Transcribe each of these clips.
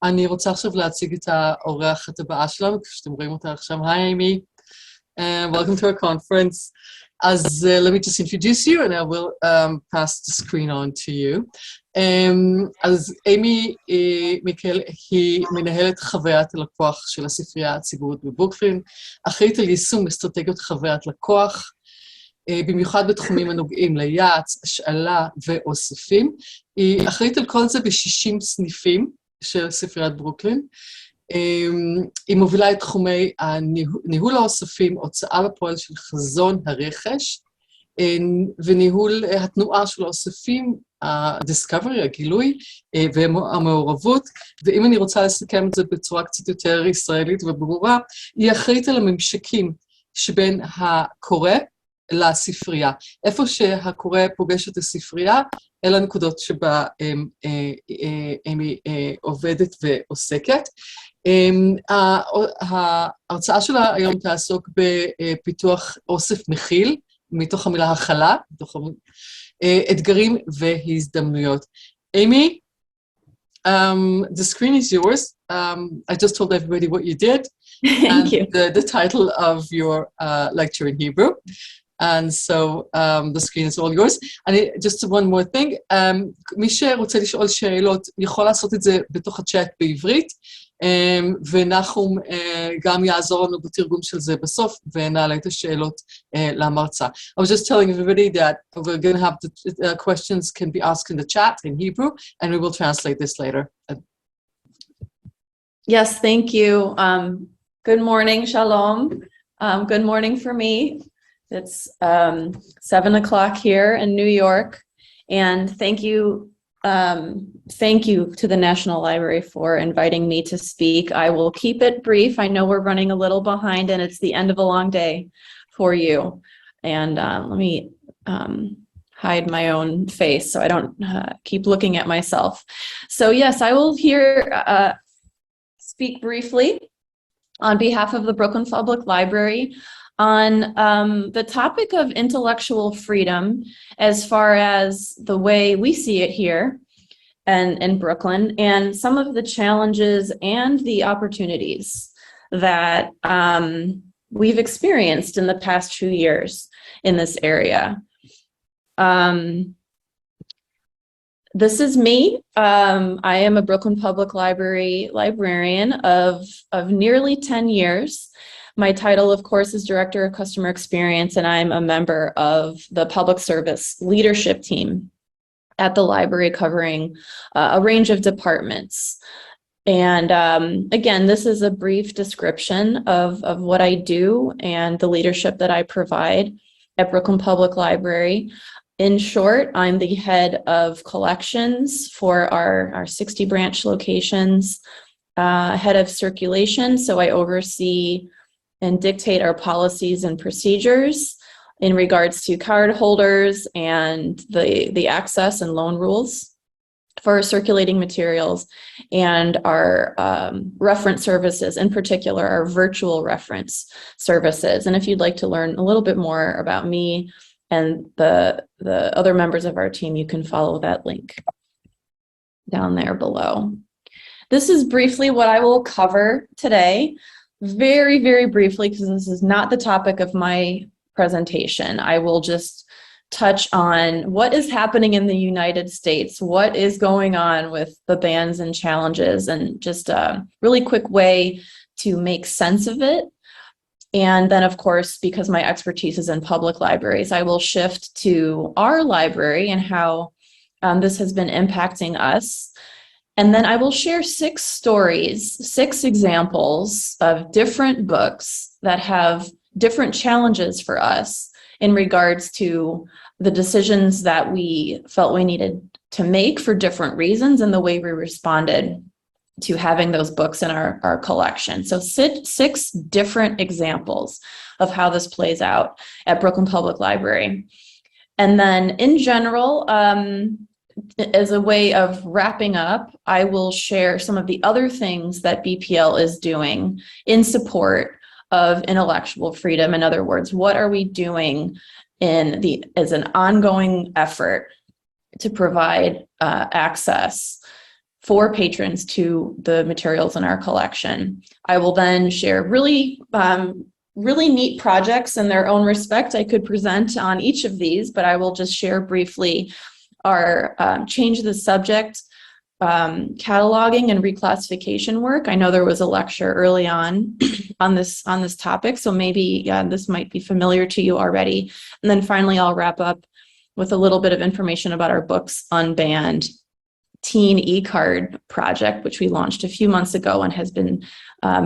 אני רוצה עכשיו להציג את האורחת הבאה שלנו, כפי שאתם רואים אותה עכשיו. Hi, Amy. Welcome to our conference. As let me just introduce you and I will pass the screen on to you. אז אימי מיקל היא מנהלת חוויית הלקוח של הספרייה הציבורית בברוקלין, אחראית על יישום אסטרטגיות חוויית לקוח, במיוחד בתחומים הנוגעים ליעץ, השאלה ואוספים. היא אחראית על כל זה ב-60 סניפים של ספריית ברוקלין. היא מובילה את תחומי ניהול האוספים, הוצאה לפועל של חזון הרכש, וניהול התנועה של האוספים, ה-discovery, הגילוי והמעורבות. ואם אני רוצה לסכם את זה בצורה קצת יותר ישראלית וברורה, היא אחראית על הממשקים שבין הקורא לספרייה. איפה שהקורא פוגש את הספרייה, אלה הנקודות שבה היא עובדת ועוסקת. ההרצאה שלה היום תעסוק בפיתוח אוסף מכיל, מתוך המילה הכלה, מתוך אתגרים והזדמנויות. Amy, the screen is yours. I just told everybody what you did. Thank you. The title of your lecture in Hebrew. And so the screen is all yours. And just one more thing, מי שרוצה לשאול שאלות, יכול לעשות את זה בתוך הצ'אט בעברית, ונחום גם יעזור לנו בתרגום של זה בסוף, ונעלה את השאלות למרצה. I was just telling everybody that we're going to have the questions can be asked in the chat in Hebrew, and we will translate this later. Yes, thank you. Good morning, shalom. Good morning for me. It's 7 o'clock here in New York, and thank you to the National Library for inviting me to speak. I will keep it brief. I know we're running a little behind, and it's the end of a long day for you. And let me hide my own face so I don't keep looking at myself. So yes, I will here speak briefly on behalf of the Brooklyn Public Library on the topic of intellectual freedom as far as the way we see it here and in Brooklyn, and some of the challenges and the opportunities that we've experienced in the past few years in this area. This is me. I am a Brooklyn Public Library librarian of nearly 10 years. My title, of course, is Director of Customer Experience, and I'm a member of the Public Service Leadership Team at the library, covering a range of departments. And again, this is a brief description of what I do and the leadership that I provide at Brooklyn Public Library. In short, I'm the head of collections for our 60 branch locations, head of circulation, so I oversee and dictate our policies and procedures in regards to card holders and the access and loan rules for circulating materials, and our reference services, in particular our virtual reference services. And if you'd like to learn a little bit more about me and the other members of our team, you can follow that link down there below. This is briefly what I will cover today. Very, very briefly, because this is not the topic of my presentation. I will just touch on what is happening in the United States, what is going on with the bans and challenges, and just a really quick way to make sense of it. And then, of course, because my expertise is in public libraries, I will shift to our library and how this has been impacting us. And then I will share 6 stories, 6 examples of different books that have different challenges for us in regards to the decisions that we felt we needed to make for different reasons and the way we responded to having those books in our collection. So 6 different examples of how this plays out at Brooklyn Public Library. And then in general, as a way of wrapping up, I will share some of the other things that BPL is doing in support of intellectual freedom. In other words, what are we doing as an ongoing effort to provide access for patrons to the materials in our collection. I will then share really neat projects in their own respect I could present on each of these, but I will just share briefly our change the subject cataloging and reclassification work. I know there was a lecture early on on this topic, so maybe this might be familiar to you already. And then finally, I'll wrap up with a little bit of information about our Books Unbanned teen e-card project, which we launched a few months ago and has been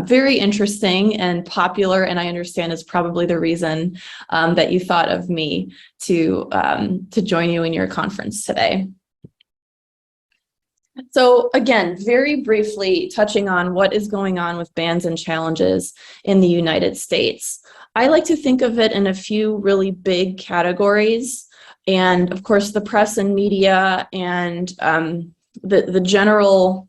very interesting and popular, and I understand is probably the reason that you thought of me to join you in your conference today. So again, very briefly touching on what is going on with bans and challenges in the United States. I like to think of it in a few really big categories. And of course, the press and media and the general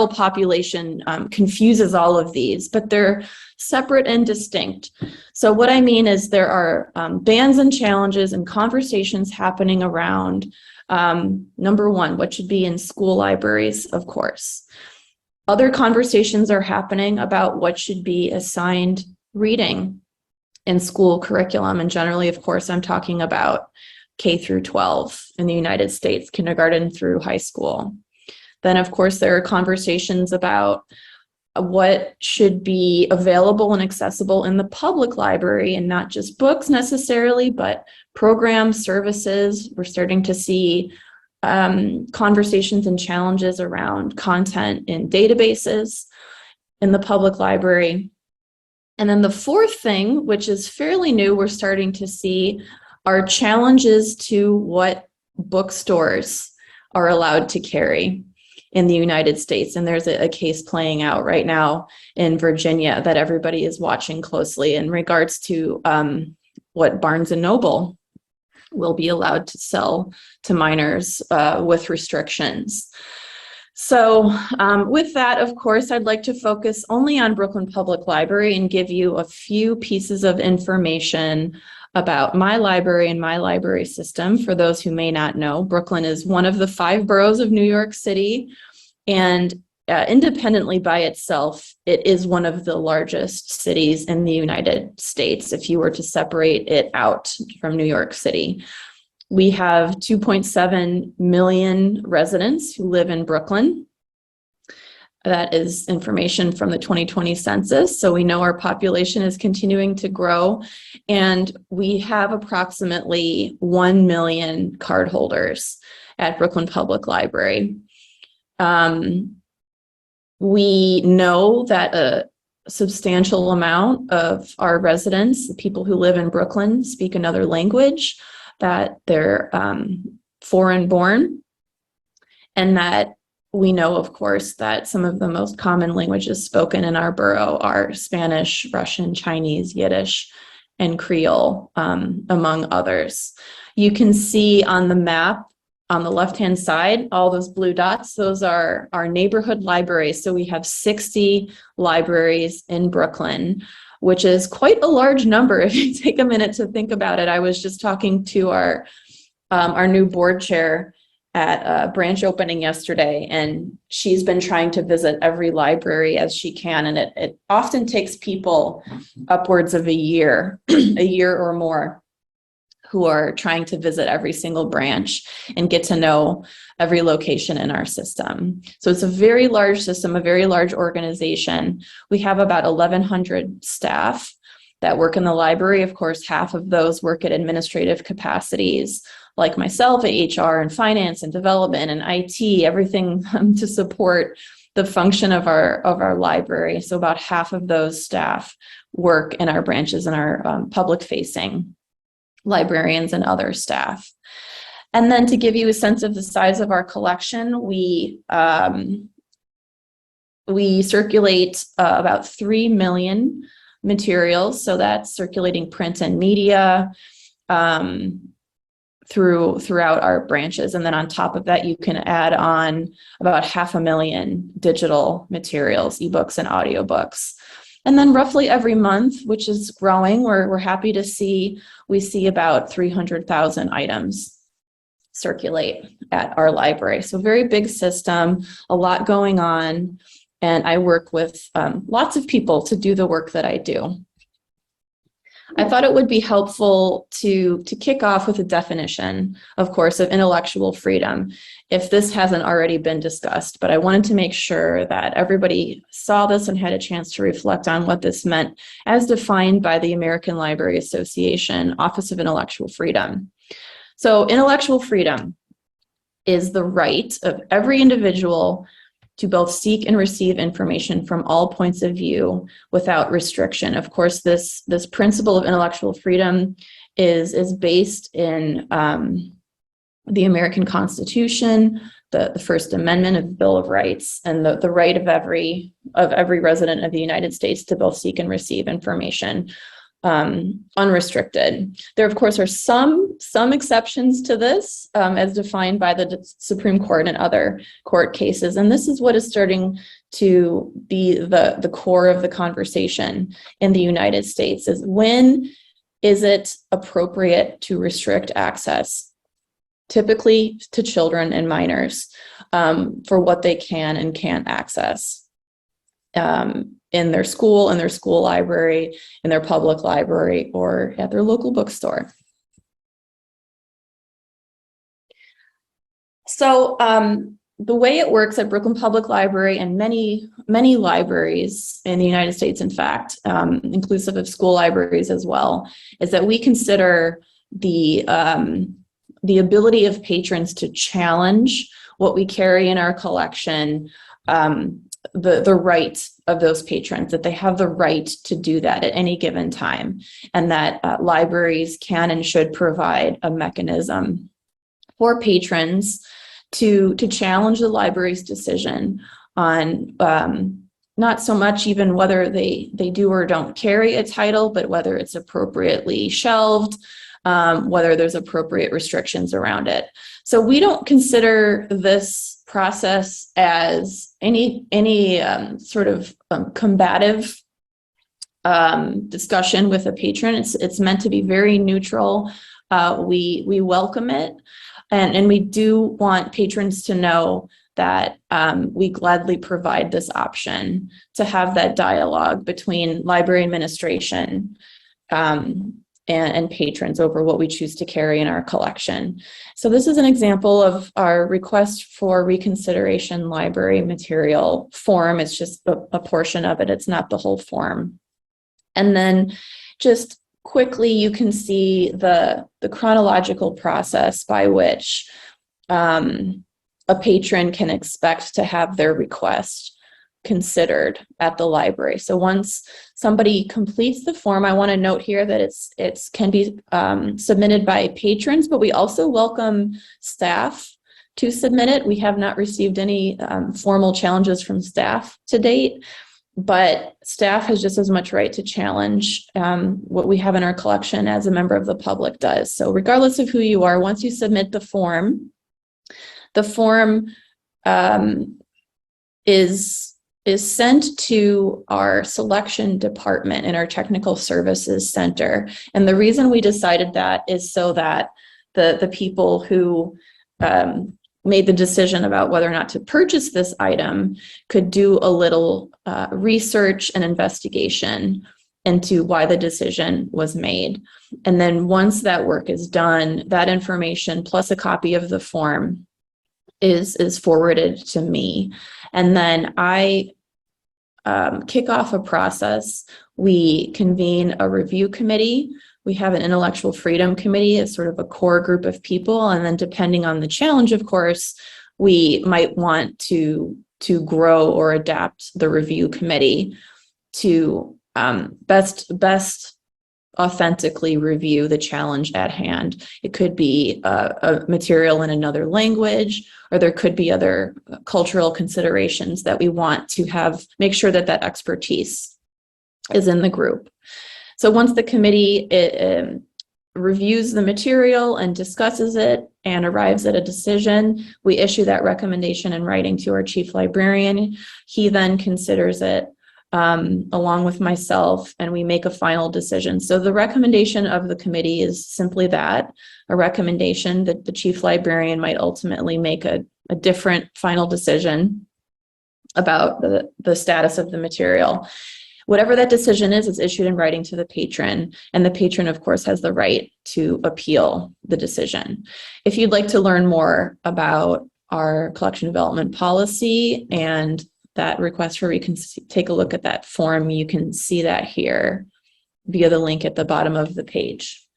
population confuses all of these, but they're separate and distinct. So what I mean is there are bans and challenges and conversations happening around number one, what should be in school libraries, of course. Other conversations are happening about what should be assigned reading in school curriculum. And generally, of course, I'm talking about K through 12 in the United States, kindergarten through high school. Then, of course, there are conversations about what should be available and accessible in the public library, and not just books necessarily, but programs, services. We're starting to see conversations and challenges around content in databases in the public library. And then the fourth thing, which is fairly new, we're starting to see are challenges to what bookstores are allowed to carry in the United States. And there's a case playing out right now in Virginia that everybody is watching closely in regards to what Barnes and Noble will be allowed to sell to minors with restrictions. So with that, of course, I'd like to focus only on Brooklyn Public Library and give you a few pieces of information about my library and my library system. For those who may not know, Brooklyn is one of the 5 boroughs of New York City, and independently by itself, it is one of the largest cities in the United States if you were to separate it out from New York City. We have 2.7 million residents who live in Brooklyn. That is information from the 2020 census. So we know our population is continuing to grow, and we have approximately 1 million cardholders at Brooklyn Public Library. We know that a substantial amount of our residents, the people who live in Brooklyn, speak another language, that they're foreign born, and that we know, of course, that some of the most common languages spoken in our borough are Spanish, Russian, Chinese, Yiddish, and Creole, among others. You can see on the map on the left-hand side, all those blue dots, those are our neighborhood libraries. So we have 60 libraries in Brooklyn, which is quite a large number if you take a minute to think about it. I was just talking to our new board chair at a branch opening yesterday, and she's been trying to visit every library as she can, and it often takes people upwards of a year or more, who are trying to visit every single branch and get to know every location in our system. So it's a very large system, a very large organization. We have about 1,100 staff that work in the library. Of course, half of those work at administrative capacities, like myself, at HR and finance and development and IT, everything to support the function of our library. So about half of those staff work in our branches and our public-facing librarians and other staff. And then to give you a sense of the size of our collection, we circulate about 3 million materials. So that's circulating print and media throughout our branches. And then on top of that, you can add on about 500,000 digital materials, ebooks and audiobooks. And then roughly every month, which is growing, we're happy to see, we see about 300,000 items circulate at our library. So very big system, a lot going on, and I work with lots of people to do the work that I do. I thought it would be helpful to kick off with a definition, of course, of intellectual freedom, if this hasn't already been discussed, but I wanted to make sure that everybody saw this and had a chance to reflect on what this meant as defined by the American Library Association Office of Intellectual Freedom. So intellectual freedom is the right of every individual to both seek and receive information from all points of view without restriction. Of course, this principle of intellectual freedom is based in the American Constitution, the First Amendment of the Bill of Rights, and the right of every resident of the United States to both seek and receive information unrestricted. There, of course, are some exceptions to this, as defined by the Supreme Court and other court cases. And this is what is starting to be the core of the conversation in the United States, is when is it appropriate to restrict access, typically to children and minors, for what they can and can't access in their school library, in their public library, or at their local bookstore. So the way it works at Brooklyn Public Library and many libraries in the United States, in fact, inclusive of school libraries as well, is that we consider the ability of patrons to challenge what we carry in our collection, the right of those patrons, that they have the right to do that at any given time, and that libraries can and should provide a mechanism for patrons to challenge the library's decision on not so much even whether they do or don't carry a title, but whether it's appropriately shelved, whether there's appropriate restrictions around it. So we don't consider this process as any sort of combative discussion with a patron. It's meant to be very neutral. We welcome it, and we do want patrons to know that we gladly provide this option to have that dialogue between library administration and patrons over what we choose to carry in our collection. So this is an example of our request for reconsideration library material form. It's just a portion of it. It's not the whole form. And then just quickly, you can see the chronological process by which a patron can expect to have their request considered at the library. So once somebody completes the form, I want to note here that it can be submitted by patrons, but we also welcome staff to submit it. We have not received any formal challenges from staff to date, but staff has just as much right to challenge what we have in our collection as a member of the public does. So regardless of who you are, once you submit the form is sent to our selection department in our technical services center. And the reason we decided that is so that the people who made the decision about whether or not to purchase this item could do a little research and investigation into why the decision was made. And then once that work is done, that information plus a copy of the form is forwarded to me. And then I kick off a process. We convene a review committee. We have an intellectual freedom committee as sort of a core group of people. And then depending on the challenge, of course, we might want to grow or adapt the review committee to best authentically review the challenge at hand. It could be a material in another language, or there could be other cultural considerations that we want to make sure that expertise is in the group. So once the committee reviews the material and discusses it and arrives at a decision, we issue that recommendation in writing to our chief librarian. He then considers it along with myself, and we make a final decision. So the recommendation of the committee is simply that, a recommendation that the chief librarian might ultimately make a different final decision about the status of the material. Whatever that decision is, it's issued in writing to the patron, and the patron, of course, has the right to appeal the decision. If you'd like to learn more about our collection development policy and that request for take a look at that form, you can see that here via the link at the bottom of the page.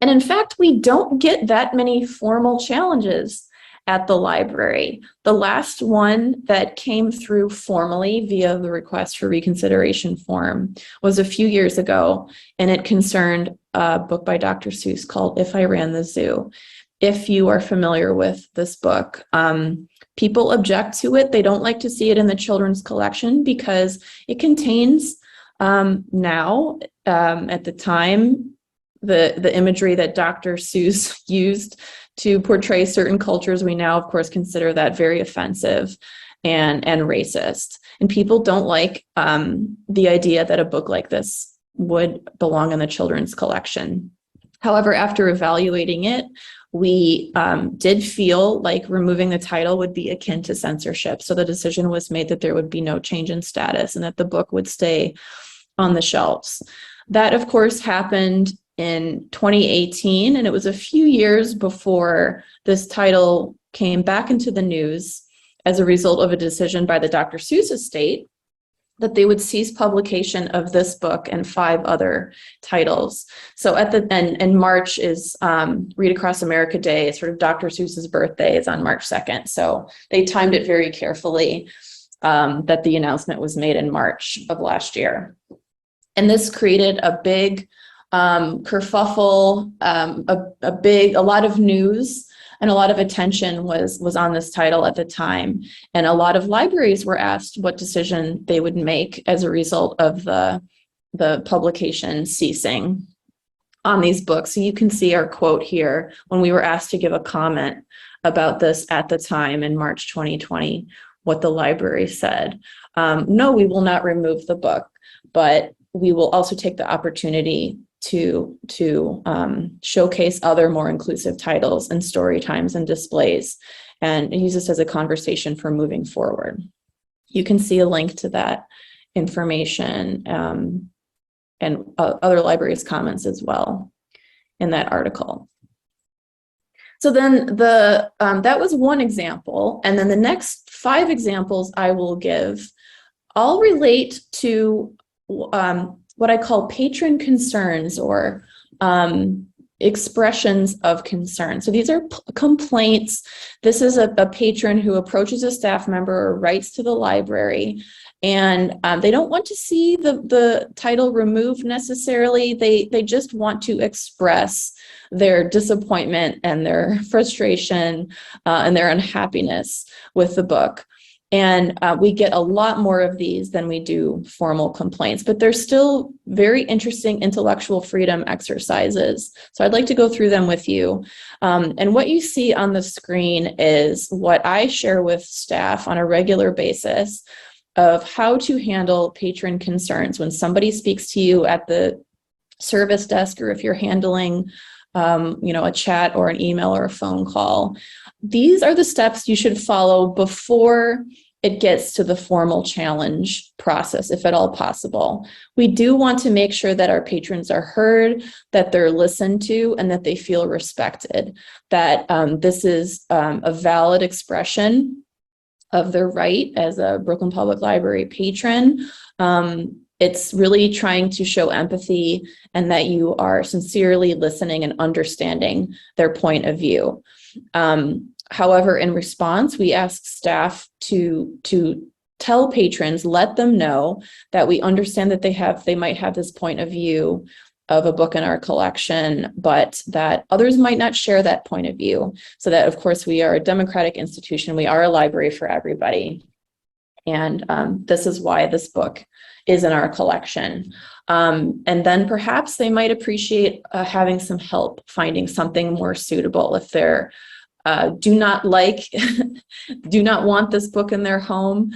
And in fact, we don't get that many formal challenges at the library. The last one that came through formally via the request for reconsideration form was a few years ago, and it concerned a book by Dr. Seuss called If I Ran the Zoo. If you are familiar with this book, people object to it. They don't like to see it in the children's collection because it contains now, at the time, the imagery that Dr. Seuss used to portray certain cultures. We now, of course, consider that very offensive and racist. And people don't like the idea that a book like this would belong in the children's collection. However, after evaluating it, we did feel like removing the title would be akin to censorship. So the decision was made that there would be no change in status and that the book would stay on the shelves. That, of course, happened in 2018, and it was a few years before this title came back into the news as a result of a decision by the Dr. Seuss estate that they would cease publication of this book and 5 other titles. So at the and March is Read Across America Day. It's sort of Dr. Seuss's birthday is on March 2nd. So they timed it very carefully that the announcement was made in March of last year. And this created a big kerfuffle, a lot of news and a lot of attention was on this title at the time. And a lot of libraries were asked what decision they would make as a result of the publication ceasing on these books. So you can see our quote here when we were asked to give a comment about this at the time in March 2020, what the library said. No, we will not remove the book, but we will also take the opportunity to showcase other more inclusive titles and story times and displays, and use this as a conversation for moving forward. You can see a link to that information and other libraries' comments as well in that article. So then that was one example, and then the next 5 examples I will give all relate to what I call patron concerns or expressions of concern. So these are complaints. This is a patron who approaches a staff member or writes to the library, and they don't want to see the title removed necessarily. They just want to express their disappointment and their frustration and their unhappiness with the book. And we get a lot more of these than we do formal complaints, but they're still very interesting intellectual freedom exercises. So I'd like to go through them with you. And what you see on the screen is what I share with staff on a regular basis of how to handle patron concerns when somebody speaks to you at the service desk, or if you're handling a chat or an email or a phone call. These are the steps you should follow before it gets to the formal challenge process, if at all possible. We do want to make sure that our patrons are heard, that they're listened to, and that they feel respected, that this is a valid expression of their right as a Brooklyn Public Library patron. It's really trying to show empathy and that you are sincerely listening and understanding their point of view. However, in response, we ask staff to tell patrons, let them know that we understand that they might have this point of view of a book in our collection, but that others might not share that point of view. So that, of course, we are a democratic institution. We are a library for everybody. And this is why this book is in our collection. And then perhaps they might appreciate having some help finding something more suitable if they're do not do not want this book in their home,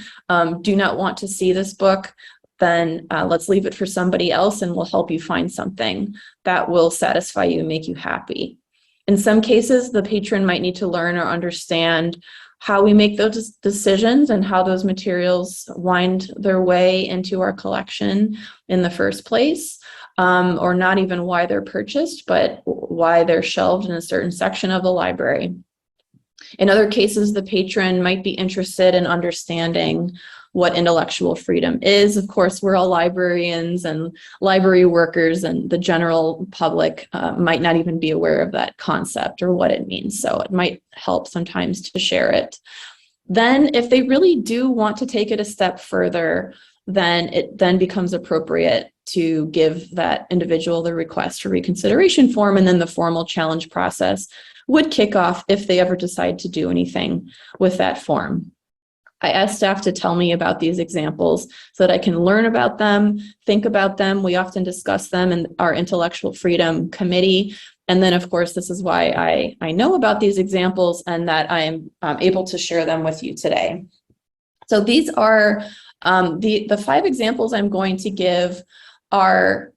do not want to see this book, then let's leave it for somebody else and we'll help you find something that will satisfy you and make you happy. In some cases, the patron might need to learn or understand how we make those decisions and how those materials wind their way into our collection in the first place, or not even why they're purchased, but why they're shelved in a certain section of the library. In other cases, the patron might be interested in understanding what intellectual freedom is. Of course, we're all librarians and library workers, and the general public might not even be aware of that concept or what it means. So it might help sometimes to share it. Then if they really do want to take it a step further, then it then becomes appropriate to give that individual the request for reconsideration form, and then the formal challenge process would kick off if they ever decide to do anything with that form. I asked staff to tell me about these examples so that I can learn about them, think about them. We often discuss them in our intellectual freedom committee. And then, of course, this is why I know about these examples and that I am able to share them with you today. So these are the 5 examples I'm going to give are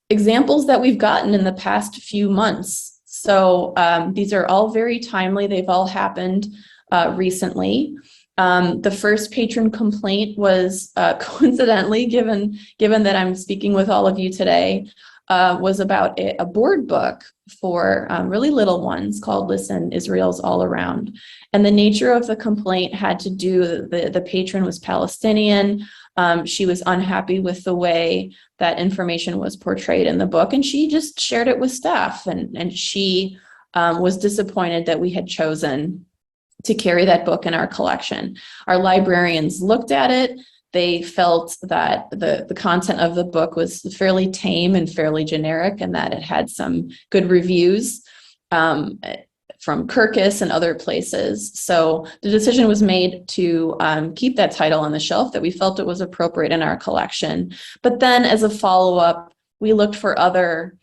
examples that we've gotten in the past few months. So these are all very timely. They've all happened recently. The first patron complaint was coincidentally, given that I'm speaking with all of you today, was about a board book for really little ones called Listen, Israel's All Around. And the nature of the complaint had to do, the patron was Palestinian. She was unhappy with the way that information was portrayed in the book, and she just shared it with staff. And she was disappointed that we had chosen to carry that book in our collection. Our librarians looked at it. They felt that the content of the book was fairly tame and fairly generic, and that it had some good reviews from Kirkus and other places. So the decision was made to keep that title on the shelf, that we felt it was appropriate in our collection. But then as a follow-up, we looked for other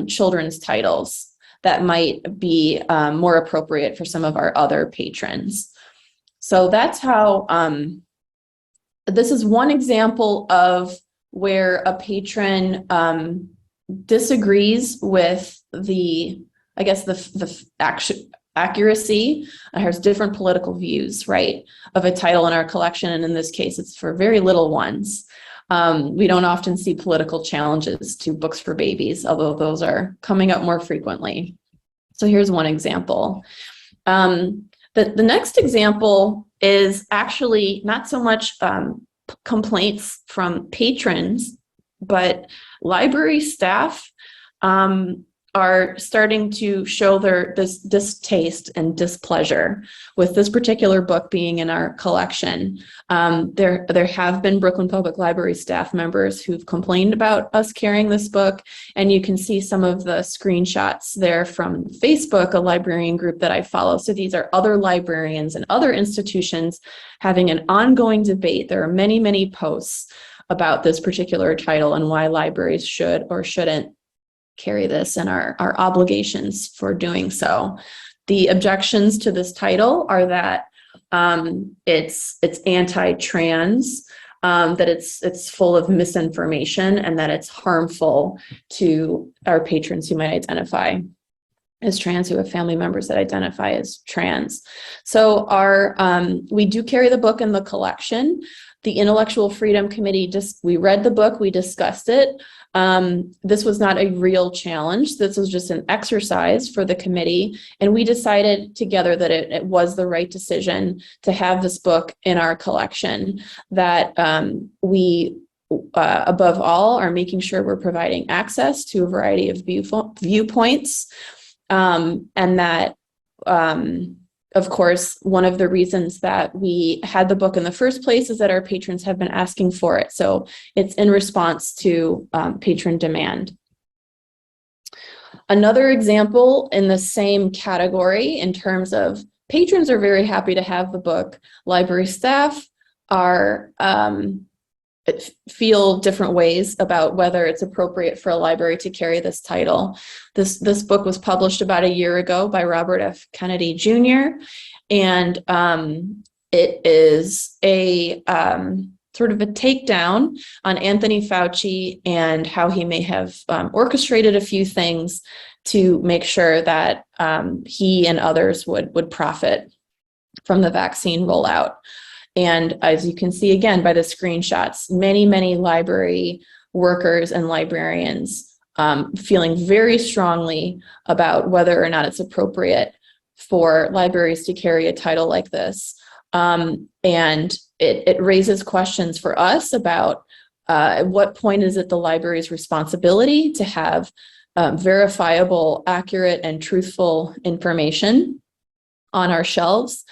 children's titles that might be more appropriate for some of our other patrons. So that's how, this is one example of where a patron disagrees with the accuracy, has different political views, right, of a title in our collection. And in this case, it's for very little ones. We don't often see political challenges to books for babies, although those are coming up more frequently. So here's one example. The next example is actually not so much complaints from patrons, but library staff are starting to show their distaste and displeasure with this particular book being in our collection. There have been Brooklyn Public Library staff members who've complained about us carrying this book, and you can see some of the screenshots there from Facebook, a librarian group that I follow. So these are other librarians and other institutions having an ongoing debate. There are many, many posts about this particular title and why libraries should or shouldn't carry this and our obligations for doing so. The objections to this title are that it's anti-trans, that it's full of misinformation, and that it's harmful to our patrons who might identify as trans, who have family members that identify as trans. So we do carry the book in the collection. The Intellectual Freedom Committee, we read the book, we discussed it. This was not a real challenge. This was just an exercise for the committee. And we decided together that it was the right decision to have this book in our collection, that we, above all, are making sure we're providing access to a variety of viewpoints. And that, of course, one of the reasons that we had the book in the first place is that our patrons have been asking for it. So it's in response to patron demand. Another example in the same category in terms of patrons are very happy to have the book. Library staff are feel different ways about whether it's appropriate for a library to carry this title. This book was published about a year ago by Robert F. Kennedy Jr., and it is a sort of a takedown on Anthony Fauci and how he may have orchestrated a few things to make sure that he and others would profit from the vaccine rollout. And as you can see again by the screenshots, many library workers and librarians feeling very strongly about whether or not it's appropriate for libraries to carry a title like this. And it raises questions for us about at what point is it the library's responsibility to have verifiable, accurate, and truthful information on our shelves.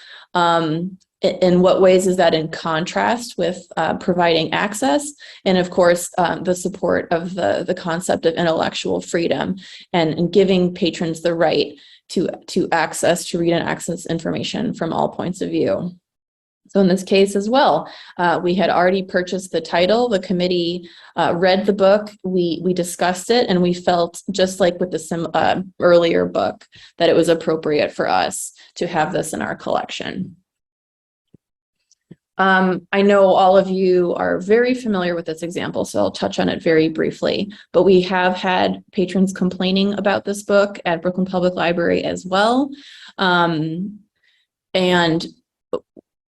In what ways is that in contrast with providing access? And of course, the support of the concept of intellectual freedom and giving patrons the right to read and access information from all points of view. So in this case as well, we had already purchased the title. The committee read the book, we discussed it, and we felt, just like with the earlier book, that it was appropriate for us to have this in our collection. I know all of you are very familiar with this example, so I'll touch on it very briefly, but we have had patrons complaining about this book at Brooklyn Public Library as well. And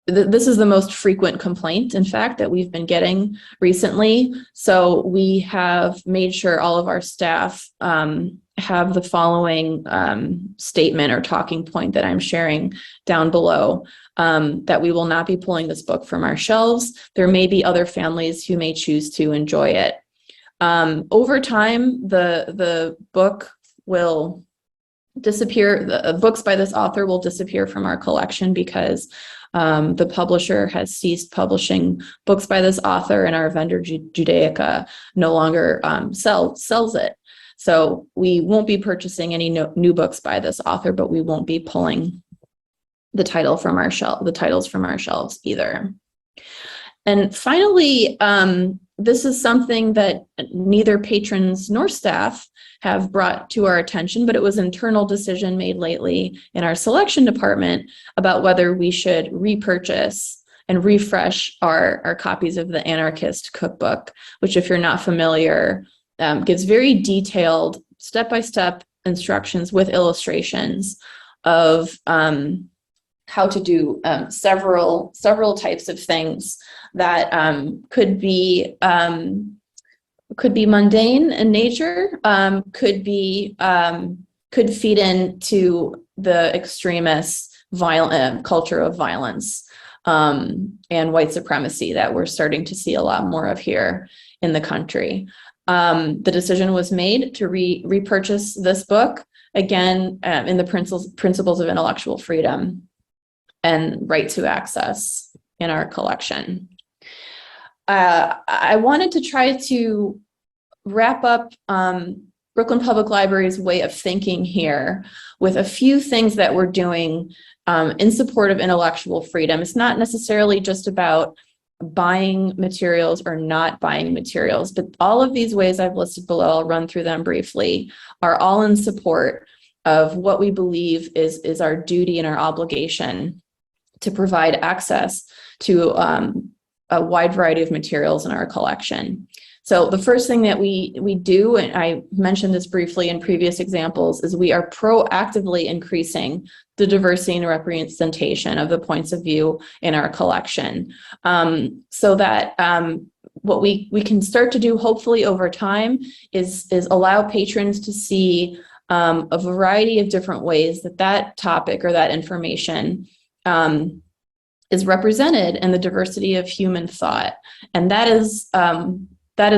this is the most frequent complaint, in fact, that we've been getting recently. So we have made sure all of our staff have the following statement or talking point that I'm sharing down below, that we will not be pulling this book from our shelves. There may be other families who may choose to enjoy it. Over time, the book will disappear. The books by this author will disappear from our collection because the publisher has ceased publishing books by this author, and our vendor Judaica no longer sells it. So we won't be purchasing any new books by this author, but we won't be pulling the titles from our shelves either. And finally, this is something that neither patrons nor staff have brought to our attention, but it was an internal decision made lately in our selection department about whether we should repurchase and refresh our copies of the Anarchist Cookbook, which, if you're not familiar, gives very detailed step-by-step instructions with illustrations of how to do several types of things that could be mundane in nature, could feed into the extremist violent culture of violence and white supremacy that we're starting to see a lot more of here in the country. The decision was made to repurchase this book, again, in the principles of intellectual freedom and right to access in our collection. I wanted to try to wrap up Brooklyn Public Library's way of thinking here with a few things that we're doing in support of intellectual freedom. It's not necessarily just about buying materials or not buying materials, but all of these ways I've listed below, I'll run through them briefly, are all in support of what we believe is our duty and our obligation to provide access to a wide variety of materials in our collection. So the first thing that we do, and I mentioned this briefly in previous examples, is we are proactively increasing the diversity and representation of the points of view in our collection, so that what we can start to do, hopefully over time, is allow patrons to see a variety of different ways that topic or that information is represented in the diversity of human thought. And that is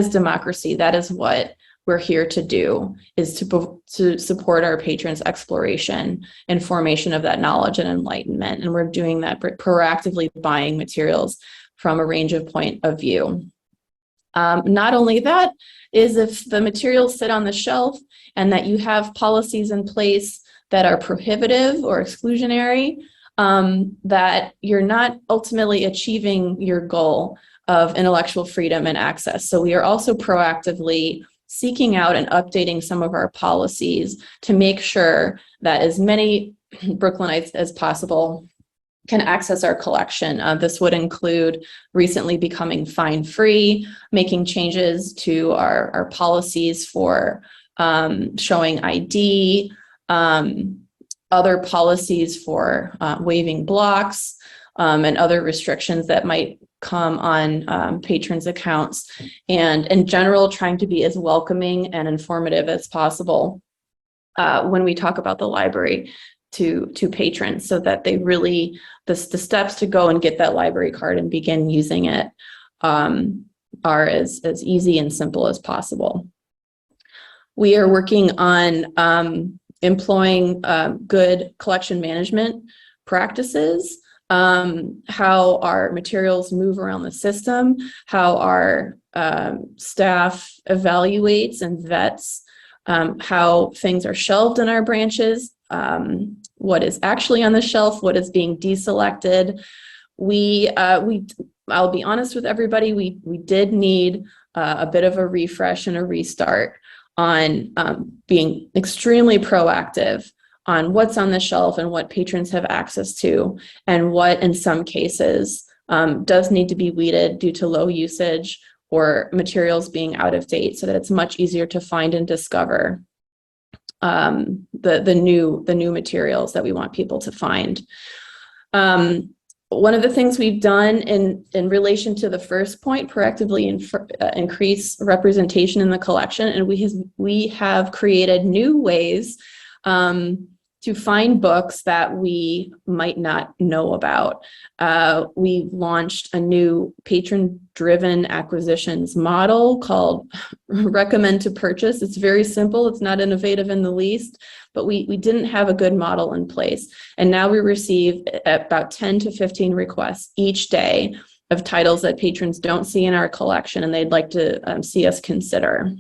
democracy. That is what we're here to do, is to support our patrons' exploration and formation of that knowledge and enlightenment. And we're doing that proactively buying materials from a range of point of view. Not only that, is if the materials sit on the shelf and that you have policies in place that are prohibitive or exclusionary, that you're not ultimately achieving your goal of intellectual freedom and access. So we are also proactively seeking out and updating some of our policies to make sure that as many Brooklynites as possible can access our collection. This would include recently becoming fine-free, making changes to our policies for showing ID, other policies for waiving blocks, and other restrictions that might come on patrons' accounts, and in general, trying to be as welcoming and informative as possible when we talk about the library to patrons, so that they really, the steps to go and get that library card and begin using it are as easy and simple as possible. We are working on employing good collection management practices, how our materials move around the system, how our staff evaluates and vets how things are shelved in our branches, what is actually on the shelf, what is being deselected. I'll be honest with everybody, we did need a bit of a refresh and a restart on being extremely proactive on what's on the shelf and what patrons have access to, and what in some cases does need to be weeded due to low usage or materials being out of date, so that it's much easier to find and discover the new materials that we want people to find. One of the things we've done in relation to the first point, proactively increase representation in the collection, and we have created new ways to find books that we might not know about. We launched a new patron-driven acquisitions model called Recommend to Purchase. It's very simple. It's not innovative in the least, but we didn't have a good model in place. And now we receive about 10 to 15 requests each day of titles that patrons don't see in our collection and they'd like to see us consider.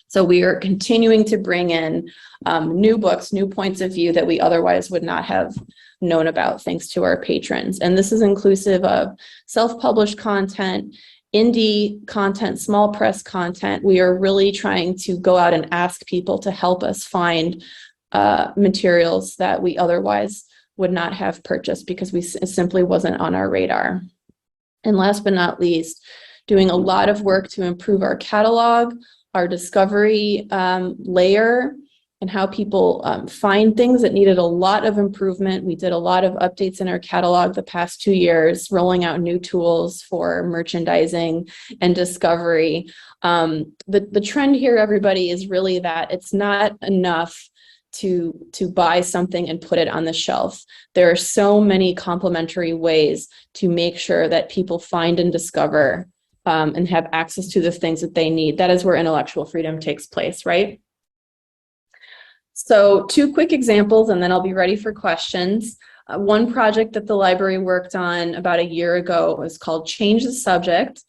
So we are continuing to bring in new books, new points of view that we otherwise would not have known about, thanks to our patrons. And this is inclusive of self-published content, indie content, small press content. We are really trying to go out and ask people to help us find materials that we otherwise would not have purchased because it simply wasn't on our radar. And last but not least, doing a lot of work to improve our catalog, our discovery layer, and how people find things that needed a lot of improvement. We did a lot of updates in our catalog the past 2 years, rolling out new tools for merchandising and discovery. The trend here, everybody, is really that it's not enough to buy something and put it on the shelf. There are so many complementary ways to make sure that people find and discover and have access to the things that they need. That is where intellectual freedom takes place, right? So 2 quick examples, and then I'll be ready for questions. One project that the library worked on about a year ago was called Change the Subject.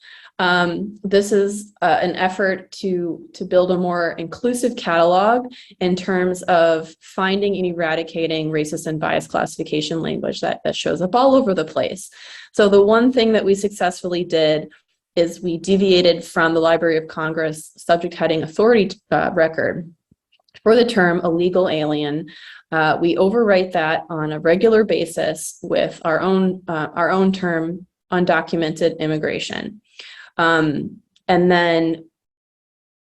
This is an effort to build a more inclusive catalog in terms of finding and eradicating racist and biased classification language that shows up all over the place. So the one thing that we successfully did is we deviated from the Library of Congress subject heading authority record for the term illegal alien. We overwrite that on a regular basis with our own term, undocumented immigration. And then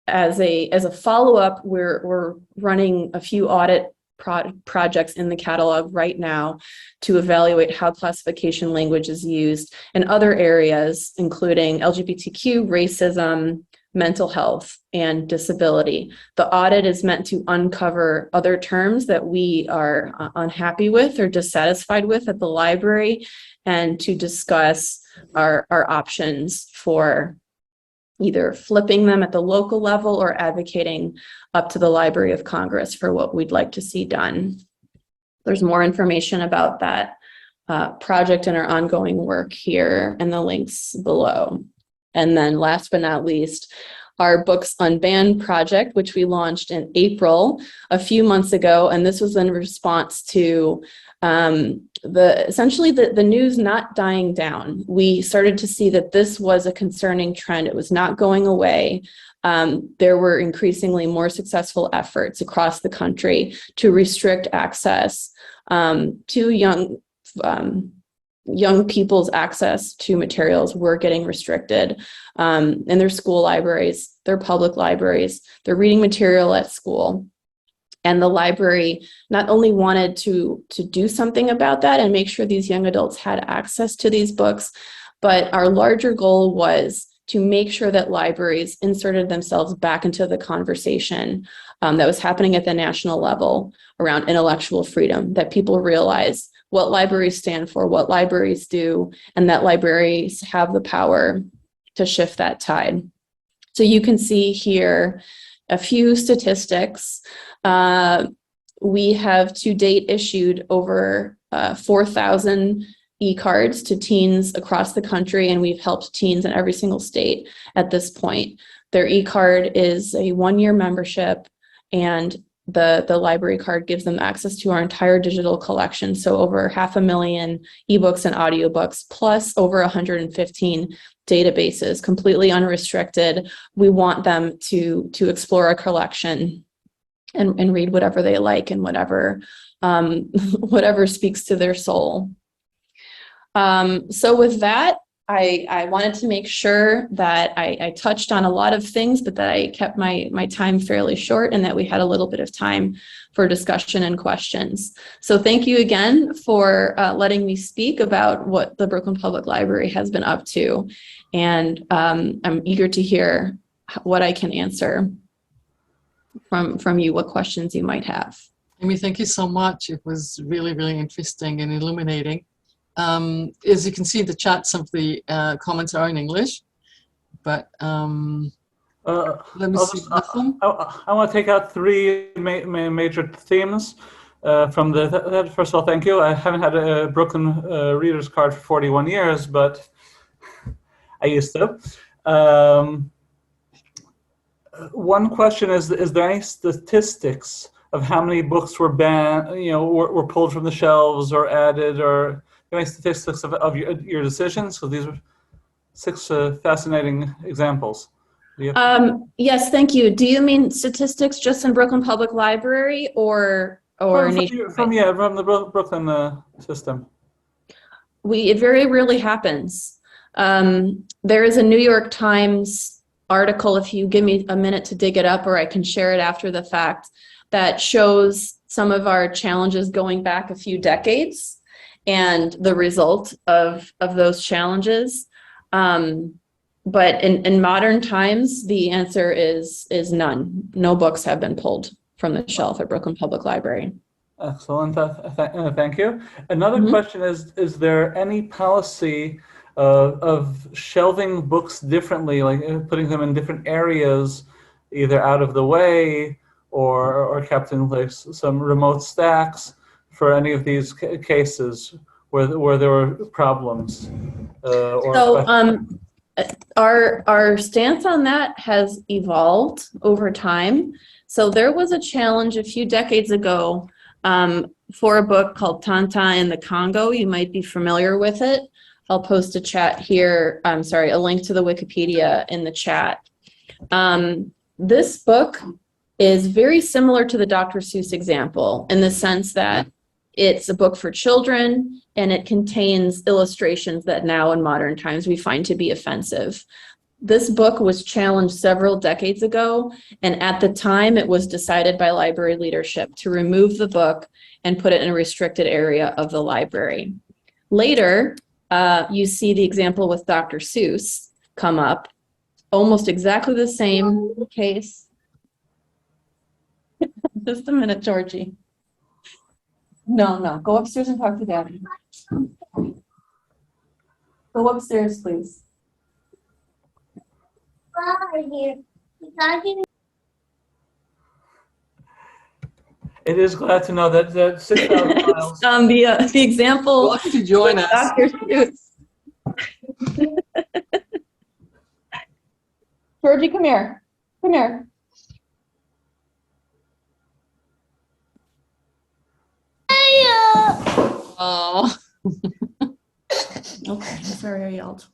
as a follow-up, we're running a few audit projects in the catalog right now to evaluate how classification language is used in other areas, including LGBTQ, racism, mental health, and disability. The audit is meant to uncover other terms that we are unhappy with or dissatisfied with at the library, and to discuss our options for either flipping them at the local level or advocating up to the Library of Congress for what we'd like to see done. There's more information about that project and our ongoing work here in the links below. And then last but not least, our Books Unbanned project, which we launched in April a few months ago. And this was in response to essentially the news not dying down. We started to see that this was a concerning trend. It was not going away. There were increasingly more successful efforts across the country to restrict access to young people's access to materials were getting restricted in their school libraries, their public libraries. They're reading material at school. And the library not only wanted to do something about that and make sure these young adults had access to these books, but our larger goal was to make sure that libraries inserted themselves back into the conversation that was happening at the national level around intellectual freedom, that people realize what libraries stand for, what libraries do, and that libraries have the power to shift that tide. So you can see here a few statistics. We have to date issued over 4,000 e-cards to teens across the country, and we've helped teens in every single state at this point. Their e-card is a one-year membership, and the library card gives them access to our entire digital collection. So over 500,000 ebooks and audiobooks, plus over 115 databases, completely unrestricted. We want them to explore our collection and read whatever they like and whatever speaks to their soul. So with that, I wanted to make sure that I touched on a lot of things, but that I kept my time fairly short and that we had a little bit of time for discussion and questions. So thank you again for letting me speak about what the Brooklyn Public Library has been up to. And I'm eager to hear what I can answer from you, what questions you might have. Amy, thank you so much. It was really, really interesting and illuminating. As you can see in the chat, some of the comments are in English, but let me see. I want to take out three major themes from the. First of all, thank you. I haven't had a Brooklyn Reader's Card for 41 years, but I used to. One question is there any statistics of how many books were banned, were pulled from the shelves or added, or any statistics of your decisions? So these are 6 fascinating examples. Yes, thank you. Do you mean statistics just in Brooklyn Public Library or from the Brooklyn system? It very rarely happens. There is a New York Times article, if you give me a minute to dig it up, or I can share it after the fact, that shows some of our challenges going back a few decades and the result of those challenges. But in modern times, the answer is none. No books have been pulled from the shelf at Brooklyn Public Library. Excellent. Thank you. Another question is there any policy of shelving books differently, like putting them in different areas, either out of the way or kept in like some remote stacks for any of these cases where there were problems? Our stance on that has evolved over time. So there was a challenge a few decades ago for a book called Tanta in the Congo. You might be familiar with it. I'll post a chat here. I'm sorry, a link to the Wikipedia in the chat. This book is very similar to the Dr. Seuss example in the sense that it's a book for children and it contains illustrations that now in modern times we find to be offensive. This book was challenged several decades ago, and at the time it was decided by library leadership to remove the book and put it in a restricted area of the library. Later, you see the example with Dr. Seuss come up, almost exactly the same case. Just a minute, Georgie. No, go upstairs and talk to Daddy. Go upstairs, please. It is glad to know that 6,000 miles. The example. Welcome to join us. Dr. Seuss. Georgie, come here. Come here. Oh. Okay, sorry I yelled.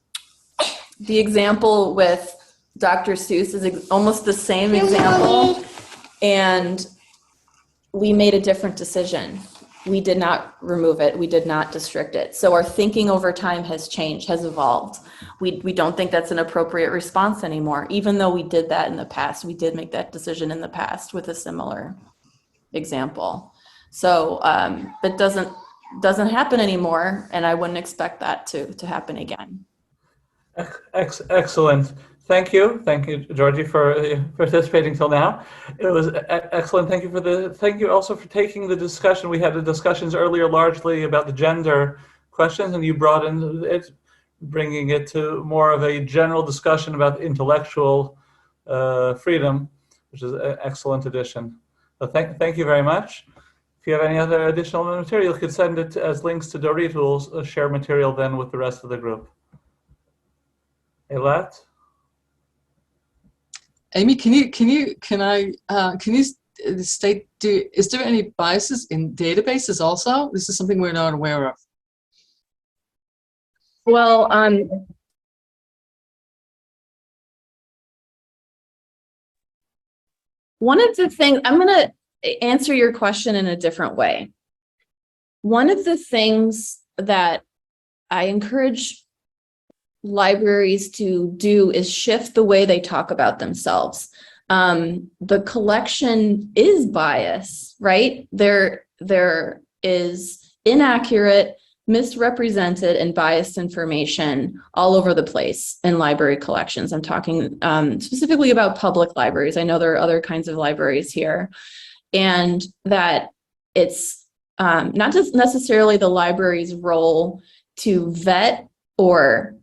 The example with Dr. Seuss is almost the same example, and we made a different decision. We did not remove it. We did not district it. So our thinking over time has changed, has evolved. We don't think that's an appropriate response anymore, even though we did that in the past. We did make that decision in the past with a similar example. So that doesn't happen anymore, and I wouldn't expect that to happen again. Excellent. Thank you, Georgie, for participating till now. It was excellent. Thank you also for taking the discussion. We had the discussions earlier largely about the gender questions, and you brought in it, bringing it to more of a general discussion about intellectual freedom, which is an excellent addition. So thank you very much. If you have any other additional material, you could send it as links to Dorit, who will share material then with the rest of the group. Eilat? Amy, can you state, is there any biases in databases also? This is something we're not aware of. Well, one of the things, I'm going to answer your question in a different way. One of the things that I encourage libraries to do is shift the way they talk about themselves. The collection is biased, right? There is inaccurate, misrepresented, and biased information all over the place in library collections. I'm talking specifically about public libraries. I know there are other kinds of libraries here, and that it's not just necessarily the library's role to vet or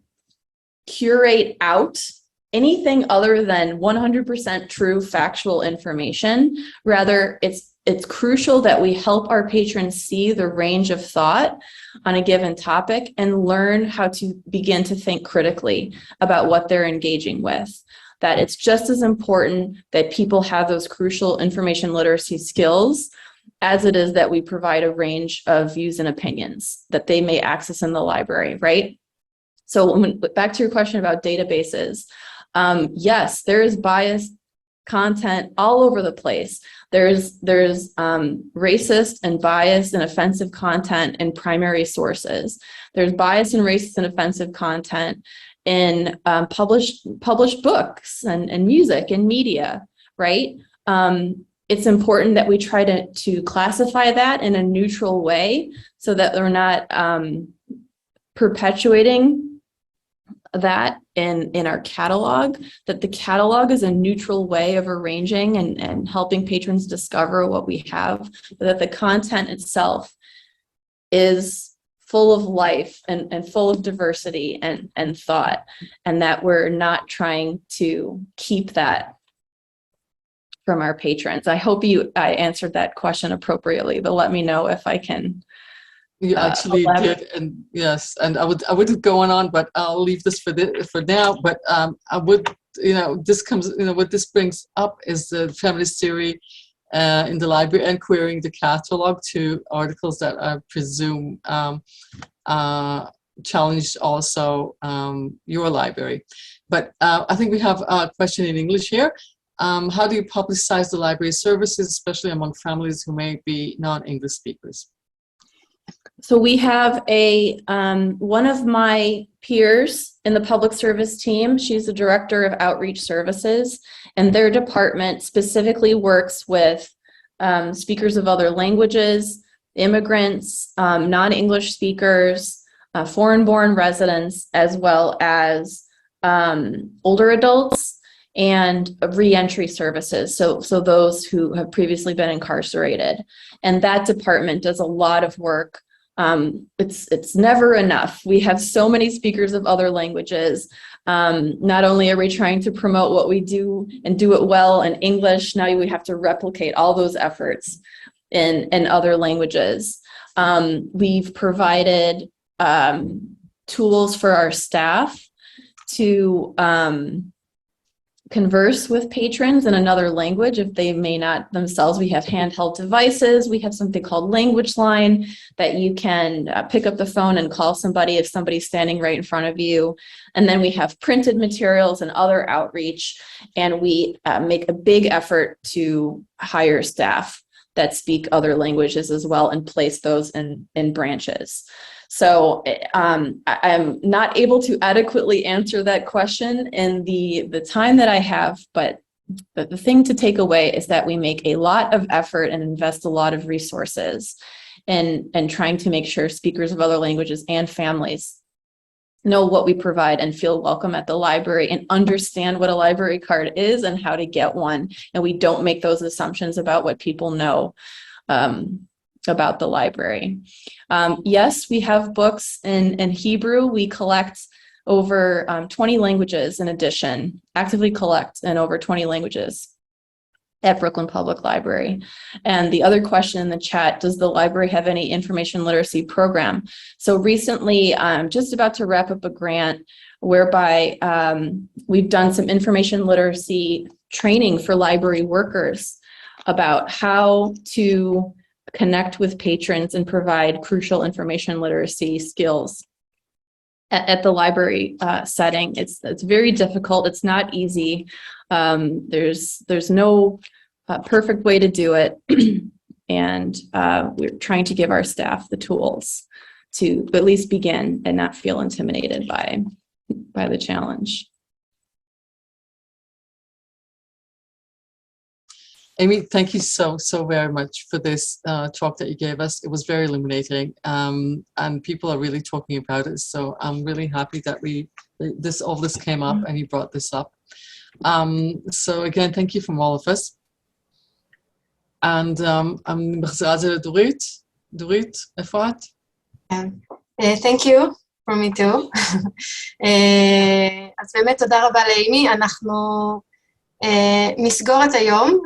curate out anything other than 100% true factual information. Rather, it's crucial that we help our patrons see the range of thought on a given topic and learn how to begin to think critically about what they're engaging with. That it's just as important that people have those crucial information literacy skills as it is that we provide a range of views and opinions that they may access in the library, right? So back to your question about databases, yes, there is biased content all over the place. There's racist and biased and offensive content in primary sources. There's biased and racist and offensive content in published books and music and media, right? It's important that we try to classify that in a neutral way so that we're not perpetuating that in our catalog, that the catalog is a neutral way of arranging and helping patrons discover what we have, but that the content itself is full of life and full of diversity and thought, and that we're not trying to keep that from our patrons. I hope I answered that question appropriately, but let me know if I can. You actually did, and yes, and I would go on, but I'll leave this for now. But I would, this comes, what this brings up is the feminist theory in the library and querying the catalog to articles that I presume challenged also your library. But I think we have a question in English here. How do you publicize the library services, especially among families who may be non-English speakers? So we have one of my peers in the public service team. She's the director of outreach services, and their department specifically works with speakers of other languages, immigrants, non-English speakers, foreign-born residents, as well as older adults and re-entry services. So those who have previously been incarcerated. And that department does a lot of work. It's never enough. We have so many speakers of other languages. Not only are we trying to promote what we do and do it well in English, now we have to replicate all those efforts in other languages. We've provided tools for our staff to converse with patrons in another language if they may not themselves. We have handheld devices. We have something called Language Line that you can pick up the phone and call somebody if somebody's standing right in front of you. And then we have printed materials and other outreach. And we make a big effort to hire staff that speak other languages as well and place those in branches. So I'm not able to adequately answer that question in the time that I have, but the thing to take away is that we make a lot of effort and invest a lot of resources in trying to make sure speakers of other languages and families know what we provide and feel welcome at the library and understand what a library card is and how to get one. And we don't make those assumptions about what people know about the library. Yes, we have books in Hebrew. We collect over 20 languages in addition, actively collect in over 20 languages at Brooklyn Public Library. And the other question in the chat, does the library have any information literacy program? So recently, I'm just about to wrap up a grant whereby we've done some information literacy training for library workers about how to connect with patrons and provide crucial information literacy skills at the library setting. It's very difficult. It's not easy. There's no perfect way to do it. And we're trying to give our staff the tools to at least begin and not feel intimidated by the challenge. Amy, thank you so very much for this talk that you gave us. It was very illuminating, and people are really talking about it. So I'm really happy that all this came up and you brought this up. So again, thank you from all of us. And I'm מחזירה את זה לדורית. דורית, איפה את? Thank you for me too. אז באמת תודה רבה לאימי. אנחנו נסגור את היום.